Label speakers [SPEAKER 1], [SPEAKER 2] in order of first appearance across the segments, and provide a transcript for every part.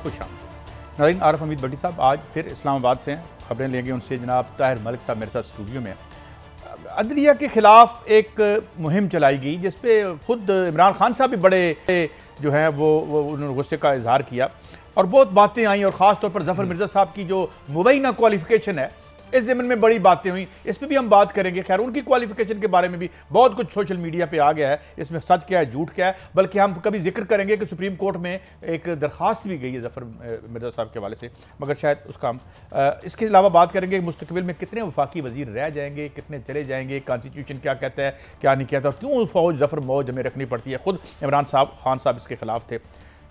[SPEAKER 1] खुश आमदीद। नाज़रीन, आरिफ हमीद भट्टी साहब आज फिर इस्लामाबाद से हैं, खबरें लेंगे उनसे। जनाब ताहिर मलिक साहब मेरे साथ स्टूडियो में हैं। अदलिया के ख़िलाफ़ एक मुहिम चलाई गई जिस पे ख़ुद इमरान खान साहब भी बड़े जो हैं वो उन्होंने गुस्से का इजहार किया और बहुत बातें आई, और ख़ास तौर पर ज़फ़र मिर्ज़ा साहब की जो मुबैना क्वालिफ़िकेशन है इस ज़मीन में बड़ी बातें हुई, इस पर भी हम बात करेंगे। खैर, उनकी क्वालिफिकेशन के बारे में भी बहुत कुछ सोशल मीडिया पे आ गया है, इसमें सच क्या है झूठ क्या है, बल्कि हम कभी जिक्र करेंगे कि सुप्रीम कोर्ट में एक दरख्वास्त भी गई है ज़फ़र मिर्ज़ा साहब के हवाले से, मगर शायद उसका हम इसके अलावा बात करेंगे मुस्तकबिल में कितने वफाकी वज़ीर रह जाएंगे, कितने चले जाएंगे, कॉन्स्टिट्यूशन क्या कहता है क्या नहीं कहता, और क्यों फ़ौज ज़फ़र मौज हमें रखनी पड़ती है। खुद इमरान खान साहब इसके खिलाफ थे।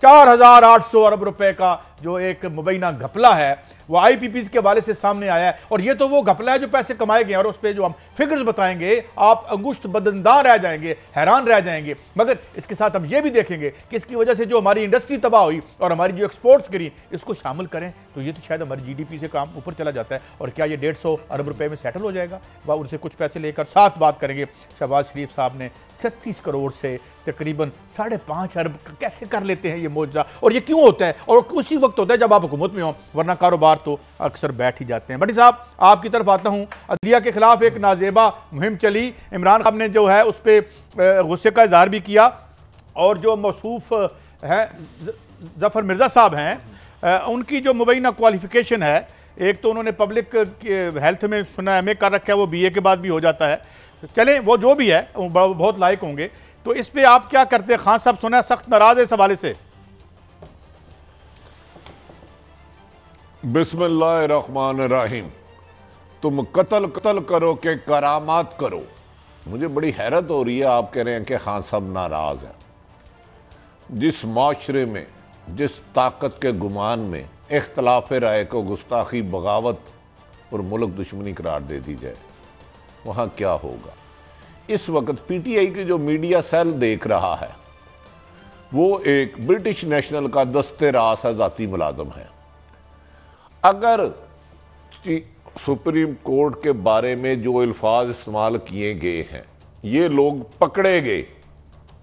[SPEAKER 1] 4800 अरब रुपए का जो एक मुबैना घपला है वो IPPs के हवाले से सामने आया है, और ये तो वो घपला है जो पैसे कमाए गए, और उस पर जो हम फिगर्स बताएंगे आप अंगुष्ठ बदनदार रह जाएंगे, हैरान रह जाएंगे। मगर इसके साथ हम ये भी देखेंगे कि इसकी वजह से जो हमारी इंडस्ट्री तबाह हुई और हमारी जो एक्सपोर्ट्स गिरी, इसको शामिल करें तो ये तो शायद हमारी GDP से काम ऊपर चला जाता है, और क्या ये 150 अरब रुपए में सेटल हो जाएगा। वह उनसे कुछ पैसे लेकर साथ बात करेंगे। शहबाज शरीफ साहब ने 36 करोड़ से तकरीबन 5.5 अरब कैसे कर लेते हैं ये मौजा, और ये क्यों होता है, और उसी वक्त होता है जब आप हुकूमत में हो, वरना कारोबार तो अक्सर बैठ ही जाते हैं। भट्टी साहब, आपकी तरफ आता हूं। अदलिया के खिलाफ एक नाजेबा मुहिम चली, इमरान खान ने जो है उस पर गुस्से का इजहार भी किया, और जो मौसूफ है ज़फ़र मिर्ज़ा साहब हैं उनकी जो मुबैना क्वालिफिकेशन है, एक तो उन्होंने पब्लिक हेल्थ में सुना MA कर रखा है, वो BA के बाद भी हो जाता है, चलें वो जो भी है वो बहुत लायक होंगे। तो इस पे आप क्या करते हैं? खान साहब सुना सख्त नाराज है इस हवाले से।
[SPEAKER 2] बिस्मिल्लाहिर्रहमानिर्रहीम। तुम कत्ल करो के करामात करो। मुझे बड़ी हैरत हो रही है, आप कह रहे हैं कि खान साहब नाराज हैं। जिस माशरे में, जिस ताकत के गुमान में इख्तलाफ राय को गुस्ताखी, बगावत और मुल्क दुश्मनी करार दे दी जाए, वहाँ क्या होगा। इस वक्त PTI की जो मीडिया सेल देख रहा है वो एक ब्रिटिश नेशनल का दस्ते रास ज़ाती मुलाजम है। अगर सुप्रीम कोर्ट के बारे में जो अल्फाज इस्तेमाल किए गए हैं ये लोग पकड़े गए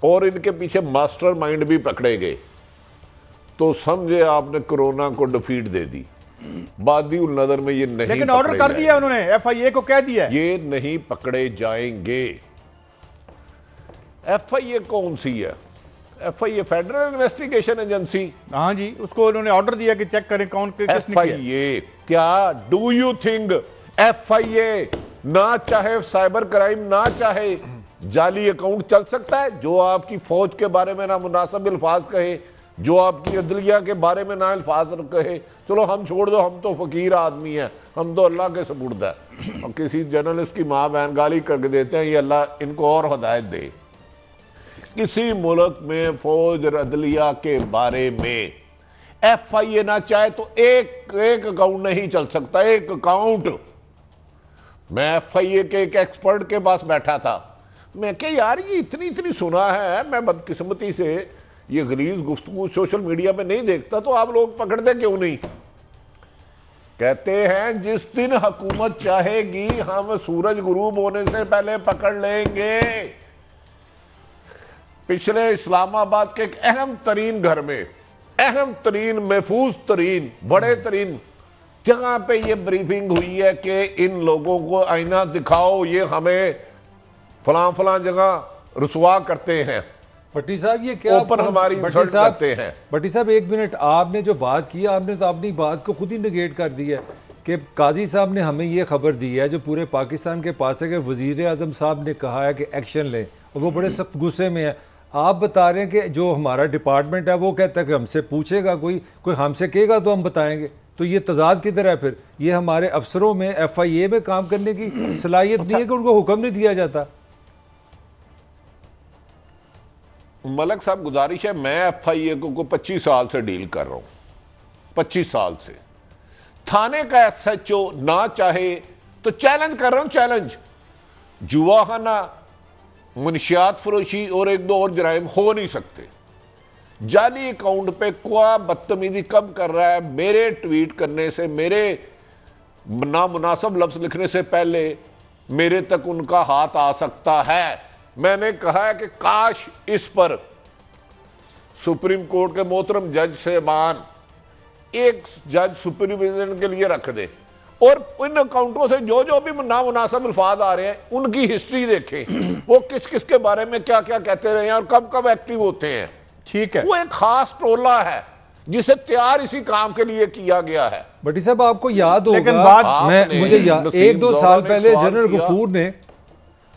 [SPEAKER 2] और इनके पीछे मास्टरमाइंड भी पकड़े गए, तो समझे आपने कोरोना को डिफीट दे दी। बादिउल नजर में ये नहीं,
[SPEAKER 1] लेकिन ऑर्डर कर दिया उन्होंने, FIA को कह दिया
[SPEAKER 2] ये नहीं पकड़े जाएंगे। FIA कौन सी है? FIA federal investigation agency.
[SPEAKER 1] हाँ जी, उसको उन्होंने ऑर्डर दिया कि चेक करें कौन किसने
[SPEAKER 2] FIA क्या, डू यू थिंक FIA ना चाहे साइबर क्राइम, ना चाहे जाली अकाउंट चल सकता है? जो आपकी फौज के बारे में ना मुनासिब अल्फाज कहे, जो आपकी अदलिया के बारे में ना अल्फाज कहे, चलो हम छोड़ दो, हम तो फकीर आदमी हैं, हम तो अल्लाह के सपुर्द है। और किसी जर्नलिस्ट की माँ बहन गाली करके देते हैं, ये अल्लाह इनको और हिदायत दे। किसी मुल्क में फौज और अदलिया के बारे में FIA ना चाहे तो एक अकाउंट नहीं चल सकता, एक अकाउंट। मैं FIA के एक एक्सपर्ट के पास बैठा था, मैं क्या यार ये इतनी सुना है, मैं बदकिस्मती से ये गलीज गुफ्तगू सोशल मीडिया पे नहीं देखता, तो आप लोग पकड़ते क्यों नहीं? कहते हैं जिस दिन हुकूमत चाहेगी हम सूरज गुरूब होने से पहले पकड़ लेंगे। पिछले इस्लामाबाद के एक अहम तरीन घर में, अहम तरीन, महफूज तरीन, बड़े तरीन जगह पे ये ब्रीफिंग हुई है कि इन लोगों को आईना दिखाओ, ये हमें फलां जगह रुसवा करते हैं।
[SPEAKER 3] भट्टी साहब ये क्या
[SPEAKER 2] ऊपर हमारी इंसल्ट करते हैं।
[SPEAKER 3] भट्टी साहब एक मिनट, आपने जो बात की आपने तो अपनी बात को खुद ही निगेट कर दी है कि काजी साहब ने हमें ये खबर दी है जो पूरे पाकिस्तान के पास है कि वजीर आजम साहब ने कहा है कि एक्शन लें, और वो बड़े सख्त गुस्से में है। आप बता रहे हैं कि जो हमारा डिपार्टमेंट है वो कहता है कि हमसे पूछेगा कोई हमसे कहेगा तो हम बताएंगे। तो ये तजाद किधर है फिर? ये हमारे अफसरों में FIA में काम करने की सलाहियत नहीं है कि उनको हुक्म नहीं दिया जाता।
[SPEAKER 2] मलक साहब गुजारिश है, मैं FIA को 25 साल से डील कर रहा हूं, 25 साल से। थाने का SHO ना चाहे तो चैलेंज कर रहा हूं, चैलेंज। जुआखाना, मुनशियात फरोशी और एक दो और जराइम हो नहीं सकते। जाली अकाउंट पे क्या बदतमीजी कब कर रहा है? मेरे ट्वीट करने से, मेरे नामुनासिब लफ्ज लिखने से पहले मेरे तक उनका हाथ आ सकता है। मैंने कहा है कि काश इस पर सुप्रीम कोर्ट के मोहतरम जज साहबान एक जज सुपरविजन के लिए रख दे और इन अकाउंटों से जो जो भी नामुनासिब अल्फाज आ रहे हैं उनकी हिस्ट्री देखें, वो किस किस के बारे में क्या क्या कहते रहे हैं और कब कब एक्टिव होते हैं।
[SPEAKER 1] ठीक है,
[SPEAKER 2] वो एक खास टोला है जिसे तैयार इसी काम के लिए किया गया है।
[SPEAKER 3] भट्टी साहब आपको याद होगा,
[SPEAKER 1] लेकिन बात
[SPEAKER 3] मैं मुझे एक दो साल पहले जनरल
[SPEAKER 2] किया।
[SPEAKER 3] गफूर ने,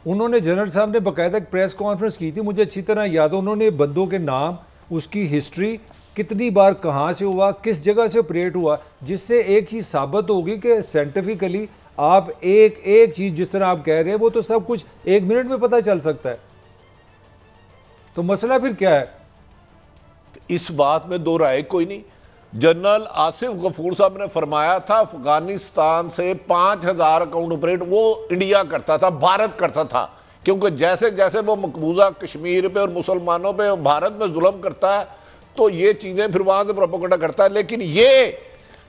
[SPEAKER 3] उन्होंने जनरल साहब ने बाकायदा प्रेस कॉन्फ्रेंस की थी, मुझे अच्छी तरह याद है। उन्होंने बंदों के नाम, उसकी हिस्ट्री, कितनी बार कहाँ से हुआ, किस जगह से ऑपरेट हुआ, जिससे एक चीज़ साबित होगी कि साइंटिफिकली आप एक एक चीज़ जिस तरह आप कह रहे हैं वो तो सब कुछ 1 मिनट में पता चल सकता है। तो मसला फिर क्या है?
[SPEAKER 2] इस बात में दो राय कोई नहीं। जनरल आसिफ गफूर साहब ने फरमाया था अफगानिस्तान से 5000 अकाउंट ऑपरेट वो इंडिया करता था, भारत करता था, क्योंकि जैसे जैसे वो मकबूजा कश्मीर पे और मुसलमानों पे भारत में जुल्म करता है तो ये चीजें फिर वहां से प्रोपेगेंडा करता है। लेकिन ये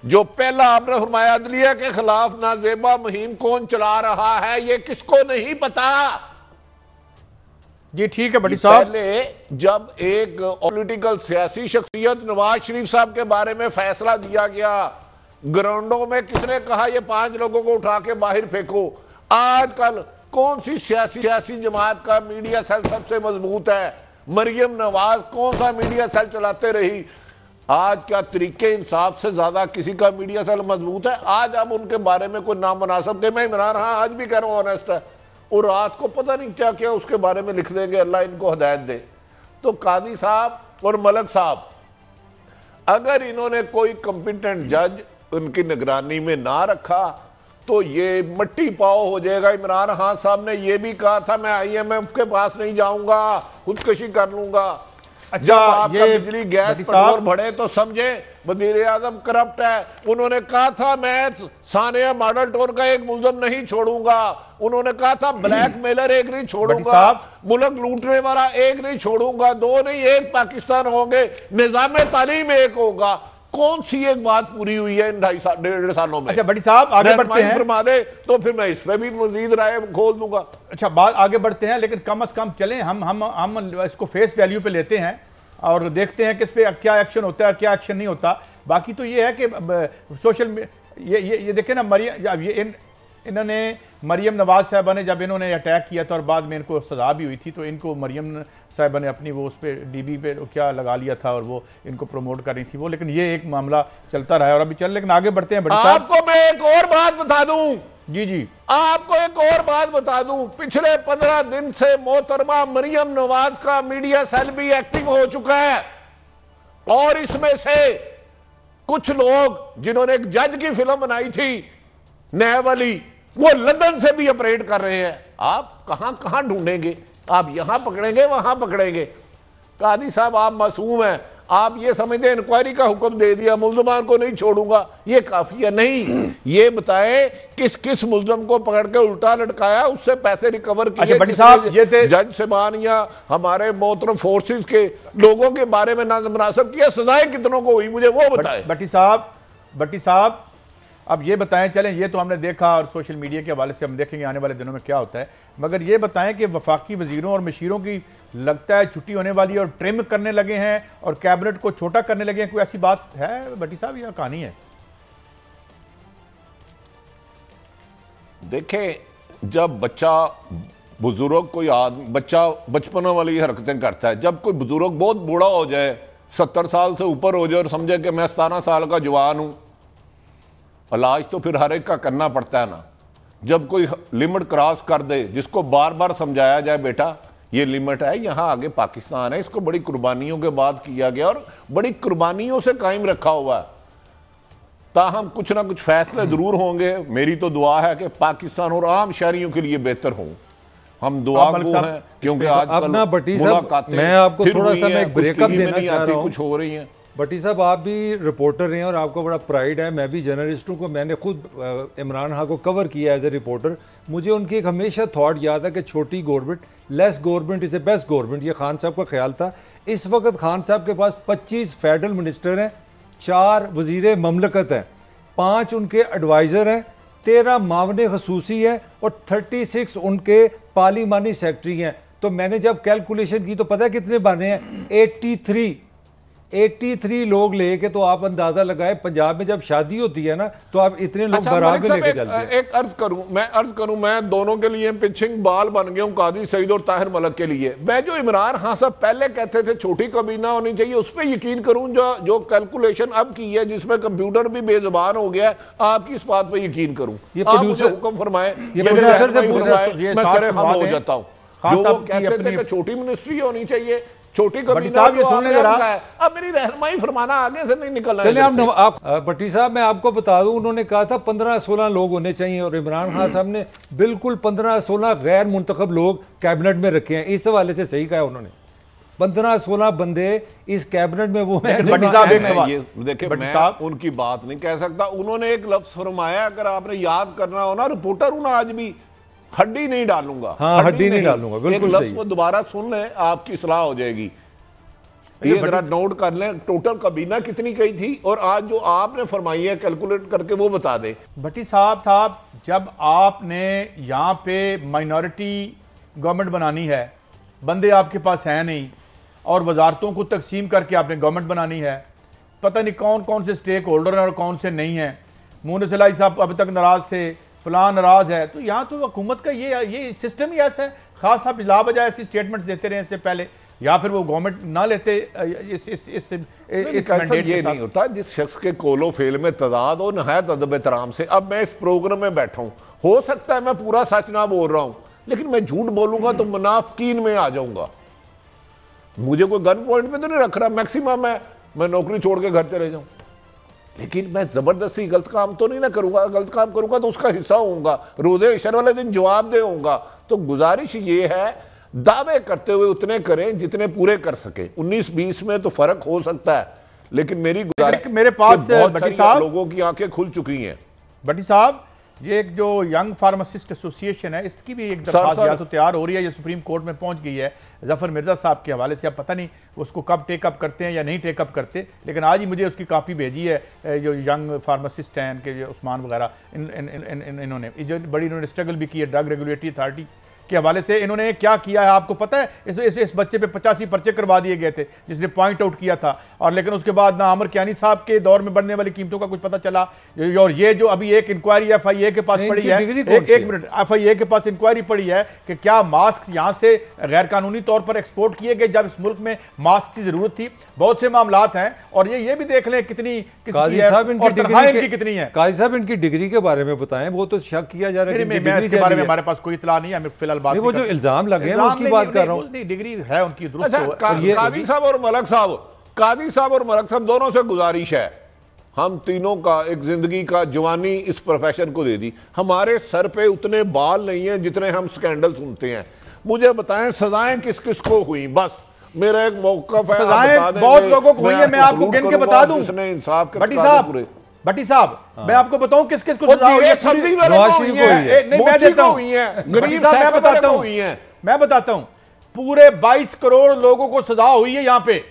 [SPEAKER 2] जो पहला आपने फरमाया अदलिया के खिलाफ नाजेबा मुहिम कौन चला रहा है, ये किसको नहीं पता।
[SPEAKER 1] जी ठीक है भट्टी साहब।
[SPEAKER 2] पहले जब एक पॉलिटिकल सियासी शख्सियत नवाज शरीफ साहब के बारे में फैसला दिया गया, ग्राउंडों में किसने कहा ये 5 लोगों को उठा के बाहर फेंको। आजकल कौन सी सियासी जमात का मीडिया सेल सबसे मजबूत है? मरियम नवाज कौन सा मीडिया सेल चलाते रही? आज क्या तरीके इंसाफ से ज्यादा किसी का मीडिया सेल मजबूत है? आज अब उनके बारे में कोई नाम मुनासिब के मैं इमरान खान आज भी कह रहा हूँ ऑनेस्ट है, और रात को पता नहीं क्या क्या उसके बारे में लिख देंगे, अल्लाह इनको हिदायत दे। तो कादी साहब और मलक साहब, अगर इन्होंने कोई कंपिटेंट जज उनकी निगरानी में ना रखा तो ये मट्टी पाव हो जाएगा। इमरान खान साहब ने यह भी कहा था मैं IMF के पास नहीं जाऊंगा, खुदकशी कर लूंगा।
[SPEAKER 1] अच्छा,
[SPEAKER 2] जब आपका
[SPEAKER 1] ये
[SPEAKER 2] बिजली गैस पेट्रोल बढ़े तो समझे वजीर आजम करप्ट है। उन्होंने कहा था मैं सानिया मॉडल टाउन का एक मुलजम नहीं छोड़ूंगा। उन्होंने कहा था ब्लैक मेलर एक नहीं छोड़ूंगा, मुल्क लूटने वाला एक नहीं छोड़ूंगा, 2 नहीं 1 पाकिस्तान होंगे, निजाम तालीम एक होगा। कौन सी एक बात पूरी हुई है इन 1.5 सालों में?
[SPEAKER 1] अच्छा भट्टी साहब आगे बढ़ते हैं,
[SPEAKER 2] फरमा दे तो फिर मैं इस पे भी मजीद राय खोल दूंगा।
[SPEAKER 1] अच्छा बात आगे बढ़ते हैं, लेकिन कम से कम चलें हम इसको फेस वैल्यू पे लेते हैं और देखते हैं कि इस पे क्या एक्शन होता है और क्या एक्शन नहीं होता। बाकी तो ये है कि सोशल ये देखें ना, मरियम ये इन्होंने मरियम नवाज साहबा ने जब इन्होंने अटैक किया था और बाद में इनको सजा भी हुई थी, तो इनको मरियम साहबा ने अपनी वो उस पर DB पे क्या लगा लिया था और वो इनको प्रमोट कर रही थी वो। लेकिन ये एक मामला चलता रहा है और अभी चल, लेकिन आगे बढ़ते हैं। बड़ी साहब
[SPEAKER 2] आपको मैं एक और बात बता दूं,
[SPEAKER 1] जी
[SPEAKER 2] आपको एक और बात बता दूं, पिछले 15 दिन से मोहतरमा मरियम नवाज का मीडिया सेल भी एक्टिव हो चुका है और इसमें से कुछ लोग जिन्होंने एक जज की फिल्म बनाई थी नैब अली, वो लंदन से भी ऑपरेट कर रहे हैं। आप कहां कहां ढूंढेंगे? आप यहां पकड़ेंगे वहां पकड़ेंगे। कादी साहब आप मासूम हैं, आप ये समझते इंक्वायरी का हुक्म दे दिया मुल्जमान को नहीं छोड़ूंगा, ये काफी है? नहीं, ये बताएं किस किस मुल्जम को पकड़ के उल्टा लटकाया, उससे पैसे रिकवर किए।
[SPEAKER 1] अच्छा भट्टी साहब ये थे
[SPEAKER 2] जज साहबान या हमारे मोहतरम फोर्सेस के लोगों के बारे में नामुनासिब किया, सजाएं कितनों को हुई, मुझे वो बताएं।
[SPEAKER 1] भट्टी साहब अब ये बताएं, चलें ये तो हमने देखा और सोशल मीडिया के हवाले से हम देखेंगे आने वाले दिनों में क्या होता है, मगर ये बताएं कि वफाकी वजीरों और मशीरों की लगता है छुट्टी होने वाली है और ट्रिम करने लगे हैं और कैबिनेट को छोटा करने लगे हैं, कोई ऐसी बात है भट्टी साहब या कहानी है?
[SPEAKER 2] देखें, जब बच्चा बुजुर्ग कोई बच्चा बचपनों वाली हरकतें करता है, जब कोई बुजुर्ग बहुत बूढ़ा हो जाए, 70 साल से ऊपर हो जाए और समझे कि मैं 17 साल का जवान हूं, इलाज तो फिर हर एक का करना पड़ता है ना। जब कोई लिमिट क्रॉस कर दे, जिसको बार बार समझाया जाए बेटा ये लिमिट है, यहां आगे पाकिस्तान है, इसको बड़ी कुर्बानियों के बाद किया गया और बड़ी कुर्बानियों से कायम रखा हुआ है। ताहम कुछ ना कुछ फैसले जरूर होंगे। मेरी तो दुआ है कि पाकिस्तान और आम शहरियों के लिए बेहतर हो। हम दुआ को हैं, क्योंकि आजकल
[SPEAKER 3] भट्टी साहब मैं आपको थोड़ा सा मैं एक ब्रेकअप देना चाह रहा हूं।
[SPEAKER 2] कुछ हो रही है
[SPEAKER 3] भट्टी साहब, आप भी रिपोर्टर हैं और आपको बड़ा प्राइड है, मैं भी जर्नलिस्ट हूँ को मैंने खुद इमरान खान को कवर किया एज ए रिपोर्टर। मुझे उनकी एक हमेशा थॉट याद है कि छोटी government, less government is a best government, ये खान साहब का ख्याल था। इस वक्त खान साहब के पास 25 फेडरल मिनिस्टर हैं, 4 वजीर ममलकत हैं, 5 उनके एडवाइज़र हैं, 13 मावन खसूसी हैं और 36 उनके पार्लिमानी सेक्रेटरी हैं। तो मैंने जब कैलकुलेशन की तो पता है कितने बने हैं? 83। 83 लोग लेके, तो आप अंदाजा लगाए पंजाब में जब शादी होती है ना तो आप इतने लोग बारात में लेके चलते हैं।
[SPEAKER 2] एक अर्ज करूं मैं दोनों के लिए पिचिंग बॉल बन गया हूं, काजी सईद और ताहिर मलिक के लिए। मैं जो इमरान खान साहब पहले कहते थे छोटी काबीना होनी चाहिए, उस पर यकीन करूं जो कैलकुलेशन अब की है जिसमें कंप्यूटर भी बेजुबान हो गया है, आपकी इस बात पर यकीन करूं।
[SPEAKER 3] ये
[SPEAKER 2] आप मुझे
[SPEAKER 3] प्रोड्यूसर
[SPEAKER 2] हुक्म फरमाए,
[SPEAKER 3] ये प्रोड्यूसर से पूछे,
[SPEAKER 2] मैं सरे हम हो जाता हूं। जो वो कहते थे कि छोटी मिनिस्ट्री होनी चाहिए, छोटी कभी
[SPEAKER 1] साहब ये सुनने जरा,
[SPEAKER 2] अब मेरी रहनुमाई फरमाना आगे से नहीं निकलना।
[SPEAKER 3] चलिए आप भट्टी साहब, मैं आपको बता दूं, उन्होंने कहा था 15-16 लोग होने चाहिए और इमरान खान साहब ने बिल्कुल 15-16 गैर मुंतखब लोग कैबिनेट में रखे हैं। इस हवाले से सही कहा उन्होंने, 15-16 बंदे इस कैबिनेट में वो हैं।
[SPEAKER 1] भट्टी साहब एक सवाल
[SPEAKER 2] देखिए, मैं उनकी बात नहीं कह सकता। उन्होंने एक लफ्ज फरमाया, अगर आपने याद करना हो ना, रिपोर्टर हूं ना आज भी, हड्डी नहीं डालूंगा।
[SPEAKER 3] हाँ, हड्डी नहीं डालूंगा, बिल्कुल सही।
[SPEAKER 2] वो दोबारा सुन लें, आपकी सलाह हो जाएगी। ये जरा नोट कर लें, टोटल काबीना कितनी कही थी और आज जो आपने फरमाई है कैलकुलेट करके वो बता दें।
[SPEAKER 1] भट्टी साहब जब आपने यहाँ पे माइनॉरिटी गवर्नमेंट बनानी है, बंदे आपके पास हैं नहीं, और वजारतों को तकसीम करके आपने गवर्नमेंट बनानी है, पता नहीं कौन कौन से स्टेक होल्डर हैं और कौन से नहीं हैं। मून सिलाई साहब अभी तक नाराज थे, फलां नाराज है, तो यहाँ तो हुकूमत का ये सिस्टम ही ऐसा है। खास साहब ला बजाय ऐसी स्टेटमेंट्स देते रहे इससे पहले, या फिर वो गवर्नमेंट ना लेते इस मैंडेट।
[SPEAKER 2] ये नहीं होता जिस शख्स के कोलो फेल में तजाद हो नहायत अदब एहतराम से। अब मैं इस प्रोग्राम में बैठा हूँ, हो सकता है मैं पूरा सच ना बोल रहा हूँ, लेकिन मैं झूठ बोलूंगा तो मुनाफिकीन में आ जाऊंगा। मुझे कोई गन पॉइंट पे तो नहीं रख रहा, मैक्सिमम मैं नौकरी छोड़ के घर चले जाऊं, लेकिन मैं जबरदस्ती गलत काम तो नहीं ना करूंगा। गलत काम करूंगा तो उसका हिस्सा होऊंगा, रोजे इशर वाले दिन जवाब दे होऊंगा। तो गुजारिश ये है, दावे करते हुए उतने करें जितने पूरे कर सके। 19-20 में तो फर्क हो सकता है, लेकिन मेरी गुजारिश,
[SPEAKER 1] मेरे पास भट्टी साहब,
[SPEAKER 2] लोगों की आंखें खुल चुकी हैं।
[SPEAKER 1] भट्टी साहब, ये एक जो यंग फार्मासिस्ट एसोसिएशन है, इसकी भी एक दरख्वास्त या तो तैयार हो रही है, ये सुप्रीम कोर्ट में पहुंच गई है जफर मिर्जा साहब के हवाले से। अब पता नहीं उसको कब टेकअप करते हैं या नहीं टेकअप करते, लेकिन आज ही मुझे उसकी कापी भेजी है। जो यंग फार्मासिस्ट हैं इनके, जो उस्मान वगैरह, इन्होंने जो बड़ी इन्होंने स्ट्रगल भी की है ड्रग रेगुलेटरी अथॉरिटी के हवाले से। इन्होंने क्या किया है आपको पता है? इस बच्चे पे 85 पर्चे करवा दिए गए थे जिसने पॉइंट आउट किया था, और लेकिन उसके बाद ना आमिर कियानी साहब के दौर में बढ़ने वाली कीमतों का कुछ पता चला। और ये जो अभी एक इंक्वायरी FIA के पास पड़ी है, एक मिनट, FIA के पास इंक्वायरी पड़ी है कि क्या मास्क यहाँ से गैर कानूनी तौर पर एक्सपोर्ट किए गए जब इस मुल्क में मास्क की जरूरत थी। बहुत से मामलात हैं, और ये भी देख लें कितनी
[SPEAKER 3] काजी साहब
[SPEAKER 1] इनकी कितनी है।
[SPEAKER 3] काजी साहब इनकी डिग्री के बारे में बताएं, वो तो शक किया जा रहा है।
[SPEAKER 1] इसके बारे में हमारे पास कोई इत्तला नहीं है, हमें फिलहाल बात,
[SPEAKER 3] वो जो इल्जाम लगे हैं उसकी बात कर रहा हूं।
[SPEAKER 1] डिग्री है उनकी दुरुस्त।
[SPEAKER 2] कादी साहब और मलक साहब दोनों से गुजारिश है, हम तीनों का एक जिंदगी का जवानी इस प्रोफेशन को दे दी। हमारे सर पे उतने बाल नहीं है जितने हम स्कैंडल सुनते हैं। मुझे बताएं सजाएं किस किस को हुई, बस मेरा एक मौक़िफ़ है।
[SPEAKER 1] सजाएं बहुत लोगों को हुई है, मैं आपको गिन के बता दूं। भट्टी साहब, मैं आपको बताऊं किस किस को सजा हुई है। मैं बताता हूं, पूरे 22 करोड़ लोगों को सजा हुई है। यहां पे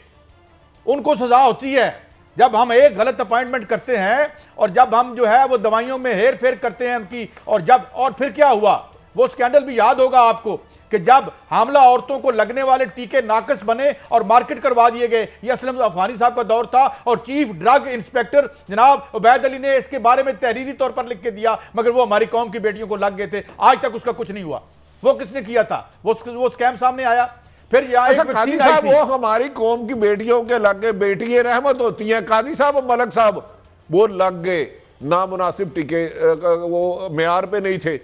[SPEAKER 1] उनको सजा होती है जब हम एक गलत अपॉइंटमेंट करते हैं, और जब हम जो है वो दवाइयों में हेर फेर करते हैं उनकी। और फिर क्या हुआ, वो स्कैंडल भी याद होगा आपको कि जब हामला औरतों को लगने वाले टीके नाकस बने और मार्केट करवा दिए गए। ये असलम अफगानी साहब का दौर था, और चीफ ड्रग इंस्पेक्टर जनाब उबैद अली ने इसके बारे में तहरीरी तौर पर लिख के दिया, मगर वो हमारी कौम की बेटियों को लग गए थे। आज तक उसका कुछ नहीं हुआ। वो किसने किया था? वो स्कैम सामने आया। फिर यहाँ एक वैक्सीन आई थी,
[SPEAKER 2] वो हमारी कौम की बेटियों के लग गए। बेटियां रहमत होती हैं। कादी साहब और मलक साहब वो लग गए, नामुनासिब टीके वो मेयार पे नहीं थे।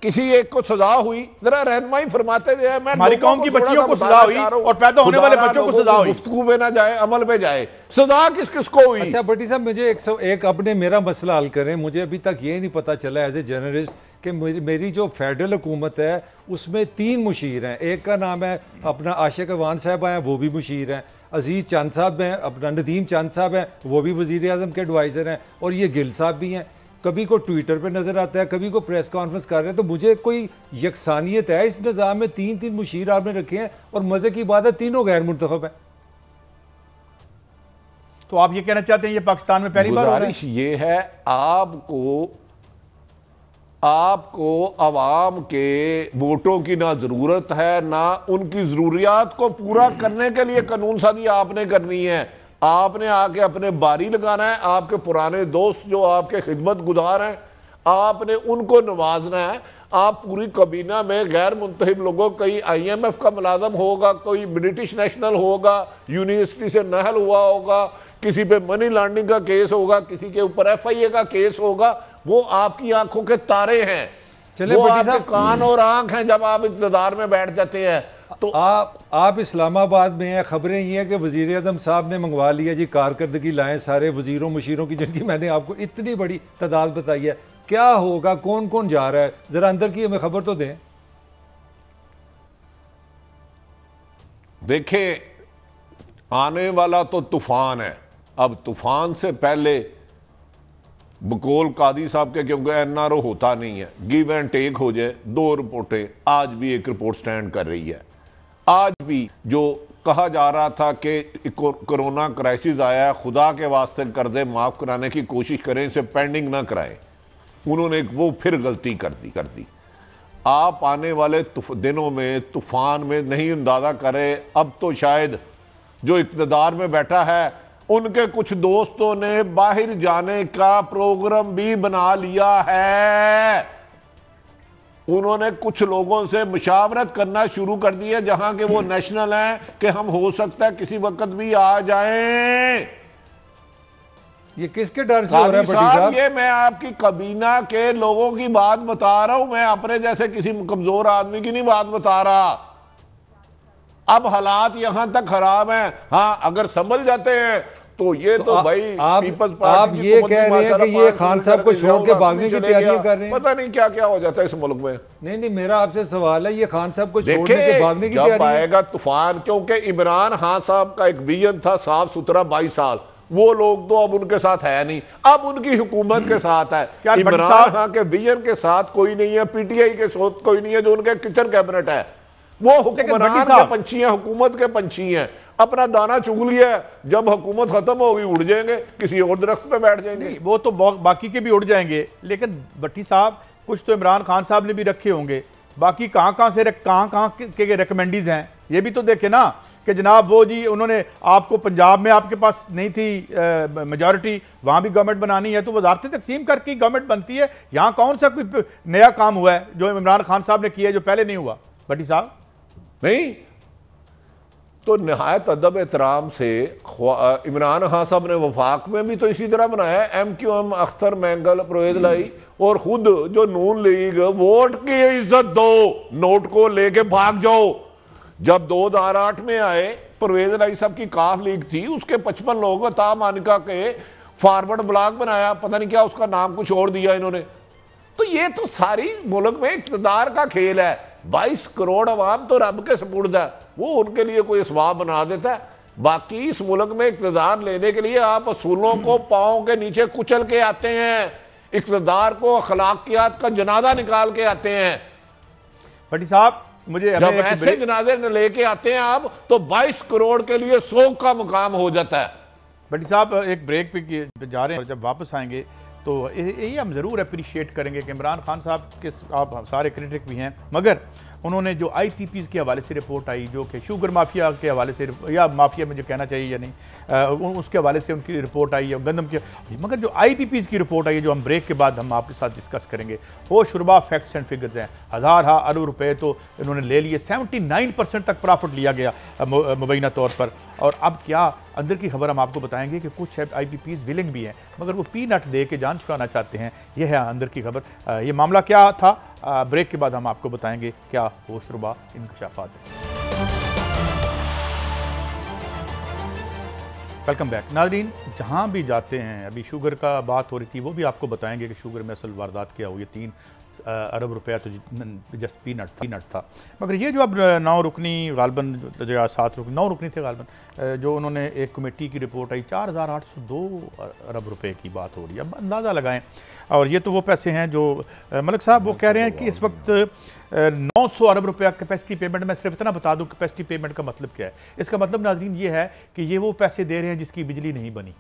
[SPEAKER 2] किसी एक को सजा हुई, जरा रहनुमाई फरमाते थे। मैं
[SPEAKER 1] हमारी कौम की बच्चियों को सजा हुई और पैदा होने वाले बच्चों को सजा हुई।
[SPEAKER 2] गुफ्तगू में ना जाए, अमल में जाए। सजा किस किस को हुई?
[SPEAKER 3] अच्छा भट्टी साहब, मुझे एक अपने मेरा मसला हल करें। मुझे अभी तक ये नहीं पता चला एज ए जर्नलिस्ट कि मेरी जो फेडरल हुकूमत है उसमें 3 मुशीर हैं। एक का नाम है अपना आशिक अवान साहब हैं, वो भी मुशीर हैं। अजीज़ चंद साहब हैं, अपना नदीम चंद साहब हैं, वो भी वज़ीर आज़म के एडवाइज़र हैं। और ये गिल साहब भी हैं। कभी को ट्विटर पे नज़र आता है, कभी को प्रेस कॉन्फ्रेंस कर रहे हैं। तो मुझे कोई यकसानियत है इस निज़ाम में? 3 मुशीर आपने रखे हैं, और मज़े की बात है तीनों गैर मुंतखब हैं।
[SPEAKER 1] तो आप ये कहना चाहते हैं ये पाकिस्तान में पहली बार हो रहा है?
[SPEAKER 2] ये है आपको अवाम के वोटों की ना जरूरत है, ना उनकी जरूरियात को पूरा करने के लिए कानून साजी आपने करनी है। आपने आके अपने बारी लगाना है, आपके पुराने दोस्त जो आपके खिदमत गुजार हैं आपने उनको नवाजना है। आप पूरी कबीना में गैर मुंतहिब लोगों, कोई IMF का मुलाजम होगा, कोई ब्रिटिश नेशनल होगा, यूनिवर्सिटी से नहल हुआ होगा, किसी पे मनी लॉन्ड्रिंग का केस होगा, किसी के ऊपर FIA का केस होगा, वो आपकी आंखों के तारे हैं,
[SPEAKER 3] चले
[SPEAKER 2] वो
[SPEAKER 3] भट्टी
[SPEAKER 2] आपके
[SPEAKER 3] साहब
[SPEAKER 2] कान और आंख हैं जब आप इक़्तिदार में बैठ जाते हैं। तो
[SPEAKER 3] आप इस्लामाबाद में हैं, खबरें ये हैं कि वज़ीर आज़म साहब ने मंगवा लिया जी कारकर्दगी लाएं सारे वज़ीरों मुशीरों की, जिनकी मैंने आपको इतनी बड़ी तादाद बताई है। क्या होगा, कौन कौन जा रहा है, जरा अंदर की हमें खबर तो दें।
[SPEAKER 2] देखें, आने वाला तो तूफान है। अब तूफान से पहले बकौल कादी साहब के, क्योंकि NRO होता नहीं है, गिव एंड टेक हो जाए। 2 रिपोर्टें, आज भी एक रिपोर्ट स्टैंड कर रही है। आज भी जो कहा जा रहा था कि कोरोना क्राइसिस आया है, खुदा के वास्ते कर दे, माफ कराने की कोशिश करें, इसे पेंडिंग ना कराएं, उन्होंने वो फिर गलती कर दी। आप आने वाले दिनों में तूफान में नहीं अंदाजा करें। अब तो शायद जो इक़्तिदार में बैठा है उनके कुछ दोस्तों ने बाहर जाने का प्रोग्राम भी बना लिया है। उन्होंने कुछ लोगों से मुशावरत करना शुरू कर दी है, जहां के वो नेशनल हैं, कि हम हो सकता है किसी वक्त भी आ जाएं।
[SPEAKER 3] ये किसके डर से हो रहा है भट्टी साहब?
[SPEAKER 2] ये मैं आपकी कबीना के लोगों की बात बता रहा हूं, मैं अपने जैसे किसी कमजोर आदमी की नहीं बात बता रहा। अब हालात यहां तक खराब हैं। हाँ, अगर संभल जाते हैं तो ये तो भाई पीपल्स पार्टी,
[SPEAKER 3] आप ये कह रहे हैं कि ये खान साहब को छोड़ के भागने की तैयारियां कर रहे हैं।
[SPEAKER 2] पता नहीं क्या क्या हो जाता है इस मुल्क में।
[SPEAKER 3] नहीं, मेरा आपसे सवाल है, ये खान साहब को छोड़ने के भागने की तैयारी
[SPEAKER 2] जब आएगा तूफान, क्योंकि इमरान खान साहब का एक विजन था साफ सुथरा 22 साल, वो लोग तो अब उनके साथ है नहीं, अब उनकी हुकूमत के साथ है। इमरान खान के विजन के साथ कोई नहीं है, PTI के साथ कोई नहीं है, जो उनके किचन कैबिनेट है वो हुक्मरान के पंछी हैं, हुकूमत के पंछी हैं। अपना दाना चुग लिया, जब हुकूमत खत्म होगी उड़ जाएंगे, किसी और दरख्त पे बैठ जाएंगे।
[SPEAKER 1] वो तो बाकी के भी उड़ जाएंगे, लेकिन भट्टी साहब कुछ तो इमरान खान साहब ने भी रखे होंगे, बाकी कहाँ के रिकमेंडीज हैं, ये भी तो देखे ना कि जनाब वो जी उन्होंने आपको पंजाब में आपके पास नहीं थी मेजॉरिटी, वहाँ भी गवर्नमेंट बनानी है तो वजारतें तकसीम करके गवर्नमेंट बनती है। यहाँ कौन सा कोई नया काम हुआ है जो इमरान खान साहब ने किया है जो पहले नहीं हुआ? भट्टी साहब
[SPEAKER 2] नहीं, तो निहायत अदब एहतराम से इमरान खान साहब ने वफाक में भी तो इसी तरह बनाया, MQM, अख्तर मैंगल, परवेज लाई, और खुद जो नून लीग, वोट की इज्जत दो, नोट को लेके भाग जाओ। जब 2008 में आए, परवेज लाई साहब की काफ लीग थी, उसके 55 लोग ता मानिका के फॉरवर्ड ब्लॉक बनाया, पता नहीं क्या उसका नाम कुछ और दिया इन्होंने। तो ये तो सारी मुल्क में इक़्तिदार का खेल है। 22 करोड़ अवाम तो रब के सपुर्द है, वो उनके लिए कोई असबाब बना देता है। बाकी इस मुल्क में इक़्तिदार लेने के लिए आप असूलों को पाँव के नीचे कुचल के आते हैं, इक़्तिदार को अखलाकियात का जनाजा निकाल के आते हैं।
[SPEAKER 1] भट्टी साहब मुझे
[SPEAKER 2] जब ऐसे जनाजे लेके आते हैं आप, तो 22 करोड़ के लिए 100 का मुकाम हो जाता है।
[SPEAKER 1] भट्टी साहब एक ब्रेक पे जा रहे हैं, और जब वापस आएंगे तो यही हम ज़रूर अप्रिशिएट करेंगे कि इमरान खान साहब के आप सारे क्रिटिक भी हैं, मगर उन्होंने जो IPPs के हवाले से रिपोर्ट आई, जो कि शुगर माफिया के हवाले से, या माफिया मुझे कहना चाहिए या नहीं, उसके हवाले से उनकी रिपोर्ट आई है, गंदम की, मगर जो IPPs की रिपोर्ट आई है जो हम ब्रेक के बाद हम आपके साथ डिस्कस करेंगे, वो शुरुबा फैक्ट्स एंड फिगर्स हैं। हज़ार अरब रुपए तो इन्होंने ले लिए, 79% तक प्रॉफिट लिया गया मुबैना तौर पर। और अब क्या अंदर की खबर हम आपको बताएंगे कि कुछ IPPs विलिंग भी हैं, मगर वो पीनट दे के जान छुड़ाना चाहते हैं। यह है अंदर की खबर। ये मामला क्या था, ब्रेक के बाद हम आपको बताएंगे क्या होशरुबा इंकशाफात है। वेलकम बैक नाज़रीन, जहाँ भी जाते हैं, अभी शुगर का बात हो रही थी, वो भी आपको बताएंगे कि शुगर में असल वारदात क्या हुई। 3 अरब रुपया तो जस्ट पीनट था, मगर ये जो अब 9 रुकनी गालबन या 7 रुकनी 9 रुकनी थे गालबन, जो उन्होंने एक कमेटी की रिपोर्ट आई, 4802 अरब रुपए की बात हो रही है। अब अंदाज़ा लगाएं, और ये तो वो पैसे हैं जो मलिक साहब वो कह रहे हैं कि इस वक्त 900 अरब रुपया कैपेसिटी पेमेंट। मैं सिर्फ इतना बता दूं कैपेसिटी पेमेंट का मतलब क्या है। इसका मतलब नाज़रीन ये है कि ये वो पैसे दे रहे हैं जिसकी बिजली नहीं बनी,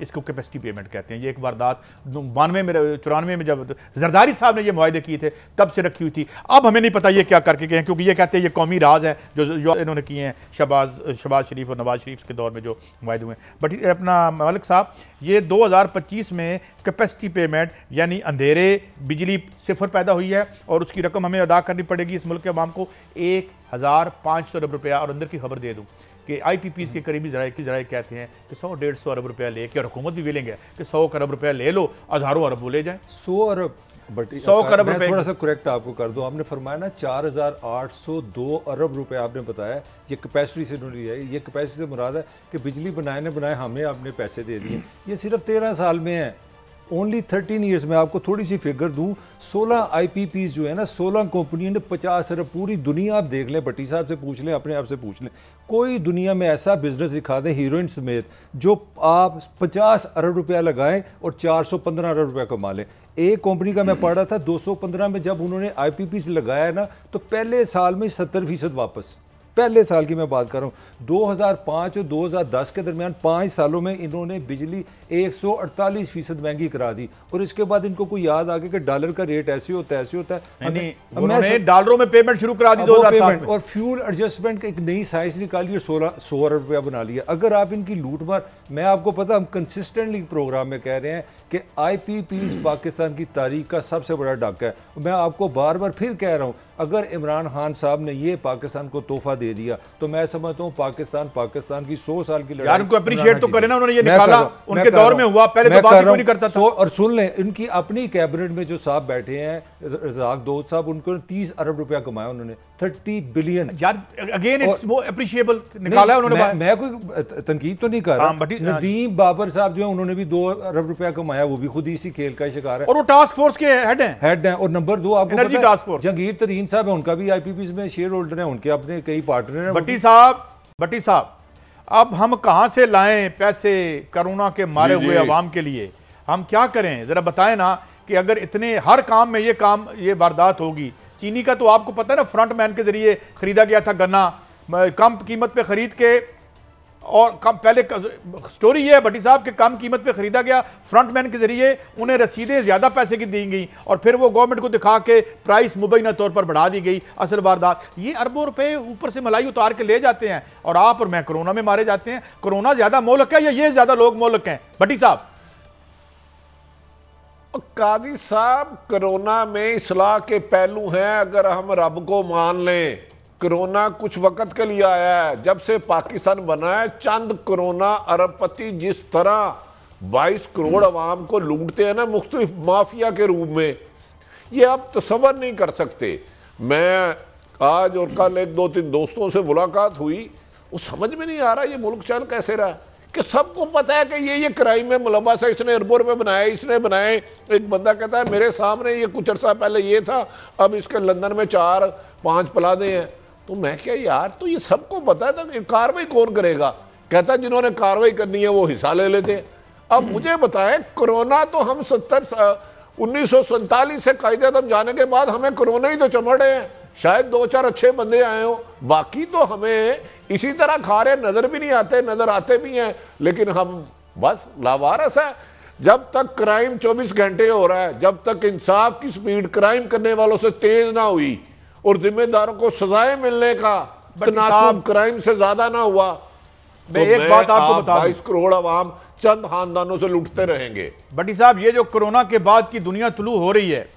[SPEAKER 1] इसको कैपेसिटी पेमेंट कहते हैं। ये एक वारदात 92 में 94 में जब जरदारी साहब ने ये मुआहदे किए थे तब से रखी हुई थी। अब हमें नहीं पता ये क्या करके गए हैं, क्योंकि ये कहते हैं ये कौमी राज है जो इन्होंने किए हैं शहबाज शरीफ और नवाज शरीफ के दौर में जो मुआहदे हुए हैं। बट अपना मलिक साहब, ये 2025 में कैपेसिटी पेमेंट यानी अंधेरे बिजली सिफर पैदा हुई है और उसकी रकम हमें अदा करनी पड़ेगी इस मुल्क के अवाम को 1500 अरब रुपया। और अंदर की खबर दे दूँ कि IPPs के करीबी जराए कहते हैं कि 100-150 अरब रुपया लेके, और हुकूमत भी विलिंग है कि 100 अरब रुपया ले लो, हज़ारों अरब वो ले जाए।
[SPEAKER 3] 100 अरब, बट
[SPEAKER 1] 100 अरब रुपए,
[SPEAKER 3] थोड़ा सा करेक्ट आपको कर दो, आपने फरमाया ना 4802 अरब रुपए आपने बताया, ये कैपेसिटी से नहीं है। ये कैपेसिटी से मुराद है कि बिजली बनाए हमें आपने पैसे दे दिए। ये सिर्फ 13 साल में है, ओनली 13 ईयर्स में। आपको थोड़ी सी फिगर दूँ, 16 IPPs जो है ना, 16 कंपनियों ने 50 अरब, पूरी दुनिया आप देख लें, भट्टी साहब से पूछ लें, अपने आप से पूछ लें, कोई दुनिया में ऐसा बिजनेस दिखा दें हीरोइन समेत जो आप 50 अरब रुपया लगाएं और 415 अरब रुपया कमा लें। एक कंपनी का मैं पढ़ रहा था 215 में जब उन्होंने IPPs लगाया ना, तो पहले साल में 70% वापस, पहले साल की मैं बात कर रहा हूँ। 2005 और 2010 के दरमियान 5 सालों में इन्होंने बिजली 148% महंगी करा दी। और इसके बाद इनको कोई याद आ गया कि डॉलर का रेट ऐसे होता है, ऐसे होता है,
[SPEAKER 1] उन्होंने डॉलरों में पेमेंट शुरू करा दी 2007 में।
[SPEAKER 3] और फ्यूल एडजस्टमेंट एक नई साइंस निकाली और 100 अरब रुपया बना लिया। अगर आप इनकी लूट मार, मैं आपको पता, हम कंसिस्टेंटली प्रोग्राम में कह रहे हैं कि IPPs पाकिस्तान की तारीख का सबसे बड़ा डाका है। मैं आपको बार बार फिर कह रहा हूँ, अगर इमरान खान साहब ने ये पाकिस्तान को तोहफा दे दिया तो मैं समझता हूँ पाकिस्तान की 100 साल की लड़ाई।
[SPEAKER 1] उनको अप्रिशिएट तो करें ना, उन्होंने ये निकाला, उनके दौर में हुआ, पहले तो बात नहीं करता था।
[SPEAKER 3] और सुन लें, इनकी अपनी कैबिनेट में जो साहब बैठे हैं, रज़ाक दोस्त साहब, उनको 30 अरब रुपया कमाया उन्होंने, 30 बिलियन।
[SPEAKER 1] यार अगेन इट्स वो अप्रिशिएबल निकाला है उन्होंने।
[SPEAKER 3] मैं कोई तनकीद तो नहीं कर रहा। नदीम बाबर साहब जो है, उन्होंने भी 2 अरब रुपया कमाया, वो भी खुद इसी खेल का शिकार है।
[SPEAKER 1] और वो टास्क फोर्स के हेड हैं।
[SPEAKER 3] और नंबर 2 आपको
[SPEAKER 1] एनर्जी टास्क फोर्स,
[SPEAKER 3] जहांगीर तरीन साहब है, उनका भी IPPs में शेयर होल्डर है, उनके अपने कई पार्टनर हैं।
[SPEAKER 1] भट्टी साहब, अब हम कहां से लाएं पैसे कोरोना के मारे हुए अवाम के लिए? हम क्या करें जरा बताएं ना, कि अगर इतने हर काम में ये वारदात होगी। चीनी का तो आपको पता है ना, फ्रंट मैन के जरिए खरीदा गया था गन्ना, कम कीमत पे खरीद के, और कम पहले स्टोरी ये है भट्टी साहब के कम कीमत पे खरीदा गया फ्रंट मैन के जरिए, उन्हें रसीदें ज्यादा पैसे की दी गई और फिर वो गवर्नमेंट को दिखा के प्राइस मुबैना तौर पर बढ़ा दी गई। असल वारदात ये अरबों रुपए ऊपर से मलाई उतार के ले जाते हैं, और आप और मैं कोरोना में मारे जाते हैं। कोरोना ज्यादा मोहलक है या ये ज्यादा लोग मोहलक हैं भट्टी साहब?
[SPEAKER 2] काजी साहब, कोरोना में इस्लाह के पहलू हैं। अगर हम रब को मान लें, कोरोना कुछ वक्त के लिए आया है। जब से पाकिस्तान बना है, चंद कोरोना अरबपति जिस तरह 22 करोड़ अवाम को लूटते हैं ना, मुख्तलिफ माफिया के रूप में, ये आप तसव्वुर नहीं कर सकते। मैं आज और कल 1-2-3 दोस्तों से मुलाकात हुई, वो समझ में नहीं आ रहा ये मुल्क चल कैसे रहा, कि सबको पता है कि ये क्राइम में मुलव्वस है, इसने अरबों रुपए बनाए, इसने बनाए। एक बंदा कहता है मेरे सामने ये कुछ अर्सा पहले ये था, अब इसके लंदन में 4-5 प्लाजे हैं। तो मैं क्या यार, तो ये सबको पता है, तो कार्रवाई कौन करेगा? कहता है जिन्होंने कार्रवाई करनी है वो हिस्सा ले लेते हैं। अब मुझे बताएं, कोरोना तो हम 1947 से कायदे जाने के बाद हमें कोरोना ही तो चमड़ रहे हैं। शायद 2-4 अच्छे बंदे आए हो, बाकी तो हमें इसी तरह खा रहे, नजर भी नहीं आते, नजर आते भी हैं, लेकिन हम बस लावारस है। जब तक क्राइम 24 घंटे हो रहा है, जब तक इंसाफ की स्पीड क्राइम करने वालों से तेज ना हुई और जिम्मेदारों को सजाएं मिलने का तनासुब क्राइम से ज्यादा ना हुआ,
[SPEAKER 1] मैं एक बात आपको बता दूं,
[SPEAKER 2] 22 करोड़ अवाम चंद खानदानों से लुटते रहेंगे।
[SPEAKER 1] भट्टी साहब, ये जो कोरोना के बाद की दुनिया तुलू हो रही है,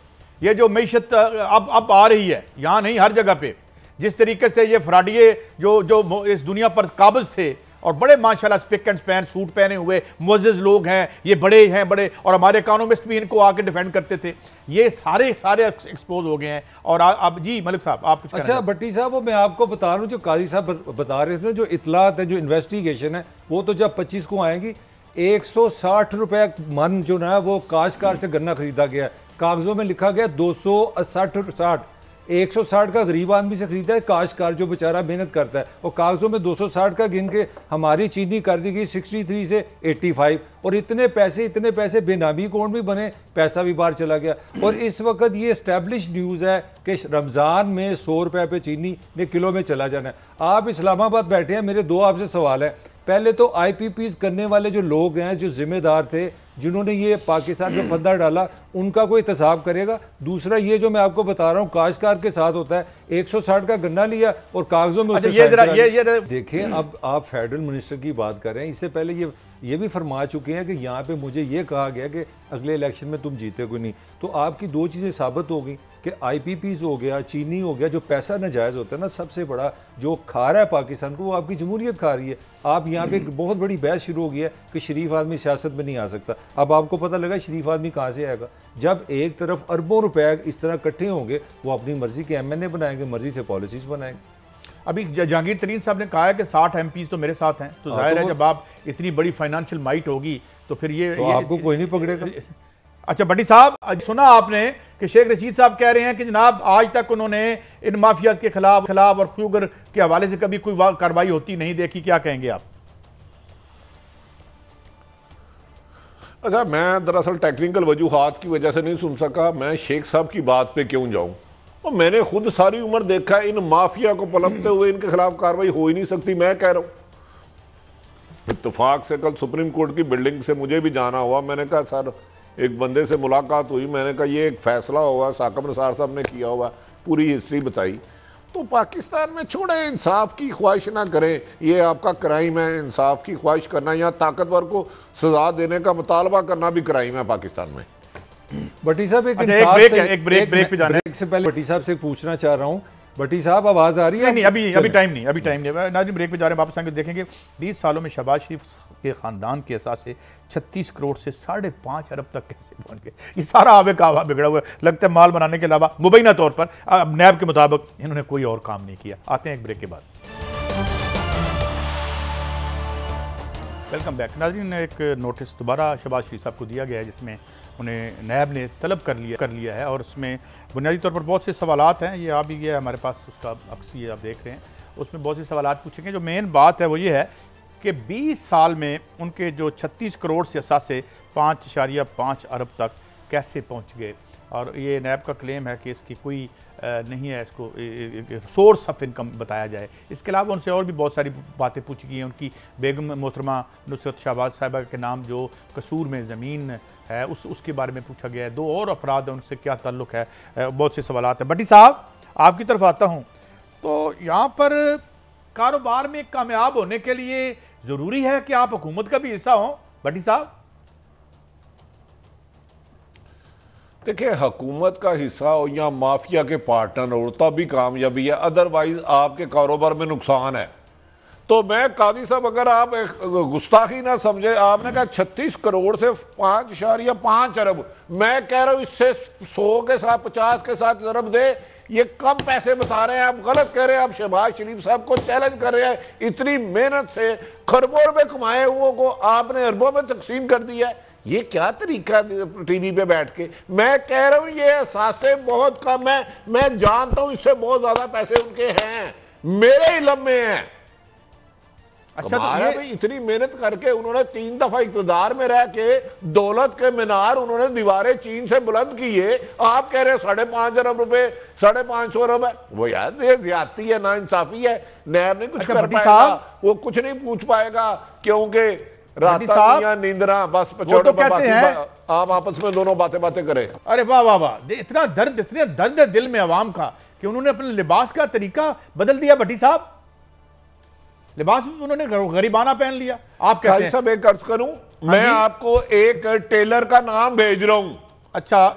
[SPEAKER 1] ये जो मैशत अब आ रही है, यहाँ नहीं हर जगह पे, जिस तरीके से ये फ्राडिये जो इस दुनिया पर काबिज थे और बड़े माशाल्लाह स्पिक एंड स्पैन सूट पहने हुए मुअज़्ज़िज़ लोग हैं, ये बड़े, और हमारे इकोनॉमिस्ट भी इनको आके डिफेंड करते थे, ये सारे एक्सपोज हो गए हैं। और अब जी मलिक साहब आप कुछ
[SPEAKER 3] अच्छा भट्टी साहब, वो मैं आपको बता रहा हूँ, जो काजी साहब बता रहे थे, जो इतलात है, जो इन्वेस्टिगेशन है, वो तो जब 25 को आएंगी, 160 रुपये मन जो ना वो काश्तकार से गन्ना खरीदा गया, कागजों में लिखा गया 260 160 का गरीब आदमी से खरीदा है, काश्तकार जो बेचारा मेहनत करता है, और कागजों में 260 का गिन के हमारी चीनी कर दी गई 63 से 85, और इतने पैसे बेनामी अकाउंट भी बने, पैसा भी बाहर चला गया। और इस वक्त ये एस्टैब्लिश न्यूज़ है कि रमज़ान में 100 रुपये पे चीनी ने किलो में चला जाना है। आप इस्लामाबाद बैठे हैं, मेरे 2 आपसे सवाल है, पहले तो IPPs करने वाले जो लोग हैं, जो जिम्मेदार थे, जिन्होंने ये पाकिस्तान में फंदा डाला, उनका कोई एहतसाब करेगा। दूसरा ये जो मैं आपको बता रहा हूँ काश्तकार के साथ होता है, 160 का गन्ना लिया और कागजों में ये देखिए। अब आप फेडरल मिनिस्टर की बात कर रहे हैं, इससे पहले ये भी फरमा चुके हैं कि यहाँ पे मुझे ये कहा गया कि अगले इलेक्शन में तुम जीते कोई नहीं। तो आपकी दो चीज़ें साबित हो गई कि IPPs हो गया, चीनी हो गया, जो पैसा नाजायज़ होता है ना, सबसे बड़ा जो खा रहा है पाकिस्तान को, वो आपकी जमहूरियत खा रही है। आप यहाँ पे एक बहुत बड़ी बहस शुरू हो गई है कि शरीफ आदमी सियासत में नहीं आ सकता। अब आपको पता लगा शरीफ आदमी कहाँ से आएगा? जब एक तरफ अरबों रुपए इस तरह इकट्ठे होंगे, वो अपनी मर्जी के MNA बनाएंगे, मर्जी से पॉलिसीज बनाएंगे।
[SPEAKER 1] अभी जहांगीर तरीन साहब ने कहा है कि 60 MPs तो मेरे साथ हैं, तो जाहिर है जब आप इतनी बड़ी फाइनेंशियल माइट होगी तो फिर ये
[SPEAKER 3] आपको कोई नहीं पकड़ेगा।
[SPEAKER 1] अच्छा भट्टी साहब, सुना आपने कि शेख रशीद साहब कह रहे हैं कि जनाब आज तक उन्होंने इन माफियाज के खिलाफ और शुगर के हवाले से कभी कोई कार्रवाई होती नहीं देखी, क्या कहेंगे आप?
[SPEAKER 2] अच्छा, मैं दरअसल टेक्निकल वजूहात की वजह से नहीं सुन सका, मैं शेख साहब की बात पे क्यों जाऊं। और मैंने खुद सारी उम्र देखा इन माफिया को पलटते हुए, इनके खिलाफ कार्रवाई हो ही नहीं सकती। मैं कह रहा हूं इत्तेफाक से कल सुप्रीम कोर्ट की बिल्डिंग से मुझे भी जाना हुआ। मैंने कहा सर, एक बंदे से मुलाकात हुई, मैंने कहा ये एक फैसला हुआ, साकिब निसार साहब ने किया हुआ, पूरी हिस्ट्री बताई। तो पाकिस्तान में छोड़े, इंसाफ की ख्वाहिश ना करें, ये आपका क्राइम है। इंसाफ की ख्वाहिश करना या ताकतवर को सजा देने का मुतालबा करना भी क्राइम है पाकिस्तान में।
[SPEAKER 3] भट्टी साहब एक ब्रेक पे जाने से पहले भट्टी साहब से पूछना चाह रहा हूँ। भट्टी साहब आवाज आ रही है?
[SPEAKER 1] नहीं, अभी टाइम नहीं। नाज़रीन ब्रेक पे जा रहे हैं, वापस आएंगे देखेंगे 20 सालों में शहबाज शरीफ के खानदान के एहसास से 36 करोड़ से 5.5 अरब तक कैसे पहुंच गए। ये सारा आबे कावा बिगड़ा हुआ है। लगता है माल बनाने के अलावा मुबैना तौर पर नैब के मुताबिक इन्होंने कोई और काम नहीं किया। आते हैं एक ब्रेक के बाद। Welcome back. नाज़रीन, एक नोटिस दोबारा शहबाज शरीफ साहब को दिया गया है जिसमें उन्हें नैब ने तलब कर लिया है और उसमें बुनियादी तौर पर बहुत से सवालात हैं। ये आ भी गया हमारे पास, उसका अक्स ये आप देख रहे हैं, उसमें बहुत से सवालात पूछेंगे। जो मेन बात है वो ये है कि 20 साल में उनके जो 36 करोड़ से असासे 5.5 अरब तक कैसे पहुंच गए। और ये नैब का क्लेम है कि इसकी कोई नहीं है, इसको सोर्स ऑफ इनकम बताया जाए। इसके अलावा उनसे और भी बहुत सारी बातें पूछी गई हैं। उनकी बेगम मोहतरमा नुसरत शहबाज साहिबा के नाम जो कसूर में ज़मीन है उसके बारे में पूछा गया है। 2 और अफराद हैं, उनसे क्या ताल्लुक़ है, बहुत से सवाल हैं। भट्टी साहब, आपकी तरफ आता हूँ, तो यहाँ पर कारोबार में कामयाब होने के लिए ज़रूरी है कि आप हुकूमत का भी हिस्सा हों? भट्टी साहब
[SPEAKER 2] देखिए, हुकूमत का हिस्सा हो या माफिया के पार्टनर हो तभी कामयाबी है, अदरवाइज आपके कारोबार में नुकसान है। तो मैं काजी साहब, अगर आप गुस्ताखी ना समझे, आपने कहा 36 करोड़ से 5.5 अरब, मैं कह रहा हूं इससे 100 के साथ 50 के साथ अरब दे, ये कम पैसे बता रहे हैं, आप गलत कह रहे हैं। आप शहबाज शरीफ साहब को चैलेंज कर रहे हैं। इतनी मेहनत से खरबों रुपए कमाए हुए को आपने अरबों में तकसीम कर दिया है। ये क्या तरीका टीवी पे बैठ के? मैं कह रहा हूं ये एहसासे बहुत कम है। मैं जानता हूं इससे बहुत ज्यादा पैसे उनके हैं, मेरे इल्म में है। अच्छा, तो ये इतनी मेहनत करके उन्होंने 3 दफा इक़्तिदार में रह के दौलत के मीनार उन्होंने दीवारें चीन से बुलंद की है। आप कह रहे हैं 5.5 अरब रुपए, 550 अरब है। वो यार ये ज्यादती है, ना इंसाफी है। नैब नहीं कुछ कर पाएगा, वो कुछ नहीं पूछ पाएगा, क्योंकि नींदरा बस
[SPEAKER 1] तो कहते हैं
[SPEAKER 2] आप आपस में दोनों बातें करें।
[SPEAKER 1] अरे वाह वाह वाह, इतना दर्द है दिल में अवाम का कि उन्होंने अपने लिबास का तरीका बदल दिया। भट्टी साहब, लिबास भी उन्होंने गरीबाना पहन लिया। आप कहते हैं
[SPEAKER 2] सब एक अर्ज करूं, मैं आपको एक टेलर का नाम भेज रहा हूं।
[SPEAKER 1] अच्छा,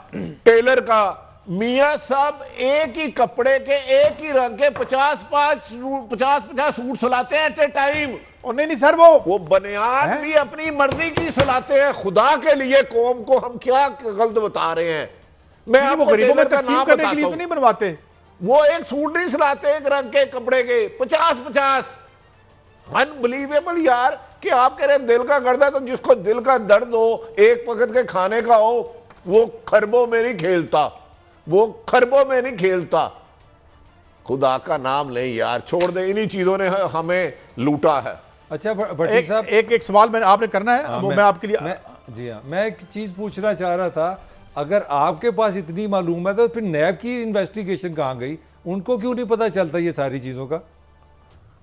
[SPEAKER 2] टेलर का मियां साहब एक ही कपड़े के एक ही रंग के 50 सूट सिलाते हैं एट ए टाइम।
[SPEAKER 1] नहीं सर, वो
[SPEAKER 2] बनियान भी अपनी मर्जी की सिलाते हैं। खुदा के लिए कौम को हम क्या गलत बता रहे हैं? मैं आपको
[SPEAKER 1] गरीबों में तकसीम करने के लिए तो नहीं बनवाते।
[SPEAKER 2] वो एक सूट नहीं सिलाते एक रंग के कपड़े के 50। अनबिलीवेबल यार, कि आप कह रहे हैं दिल का दर्द है, तो जिसको दिल का दर्द हो, एक वक्त के खाने का हो, वो खरबों में नहीं खेलता, वो खरबों में नहीं खेलता। खुदा का नाम नहीं यार, छोड़ दे, इन्हीं चीजों ने हमें लूटा है।
[SPEAKER 3] अच्छा भट्टी साहब,
[SPEAKER 1] एक सवाल मैंने आपने करना है, वो मैं आपके लिए
[SPEAKER 3] जी हाँ, मैं एक चीज पूछना चाह रहा था। अगर आपके पास इतनी मालूम है तो फिर नैब की इन्वेस्टिगेशन कहाँ गई? उनको क्यों नहीं पता चलता ये सारी चीजों का?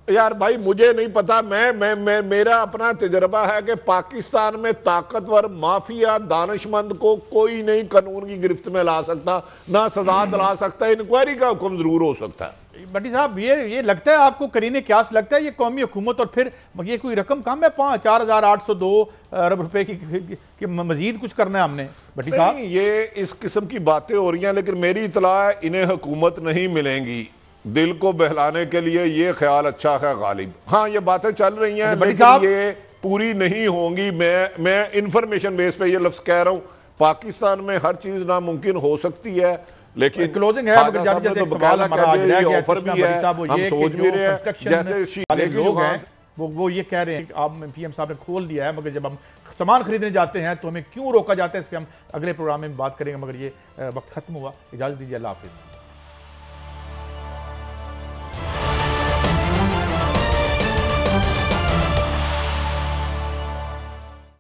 [SPEAKER 2] यार भाई मुझे नहीं पता, मेरा अपना तजर्बा है कि पाकिस्तान में ताकतवर माफिया दानिशमंद को कोई नहीं कानून की गिरफ्त में ला सकता, ना सजा दिला सकता, इंक्वायरी का हुक्म जरूर हो सकता है।
[SPEAKER 1] भट्टी साहब ये लगता है आपको करीने क्यास लगता है ये कौमी हुकूमत और फिर ये कोई रकम कम है 4,802 अरब रुपए की मजीद कुछ करना है हमने? भट्टी साहब
[SPEAKER 2] ये इस किस्म की बातें हो रही हैं, लेकिन मेरी इतला है इन्हें हुकूमत नहीं मिलेंगी। दिल को बहलाने के लिए ये ख्याल अच्छा है गालिब। हाँ ये बातें चल रही हैं लेकिन ये पूरी नहीं होंगी। मैं इंफॉर्मेशन बेस पे ये लफ्ज कह रहा हूं, पाकिस्तान में हर चीज नामुमकिन हो सकती है, लेकिन
[SPEAKER 1] क्लोजिंग है मगर जाते जाते एक सवाल हमारा आज रह गया ऑफर भी है, हम सोच भी रहे हैं जैसे लोग हैं वो ये कह रहे हैं कि आप पीएम साहब ने खोल दिया है, मगर जब हम सामान खरीदने जाते हैं तो हमें क्यों रोका जाता है, इस पर हम अगले प्रोग्राम में बात करेंगे। मगर ये वक्त खत्म हुआ, इजाजत दीजिए, अल्लाह हाफिज़।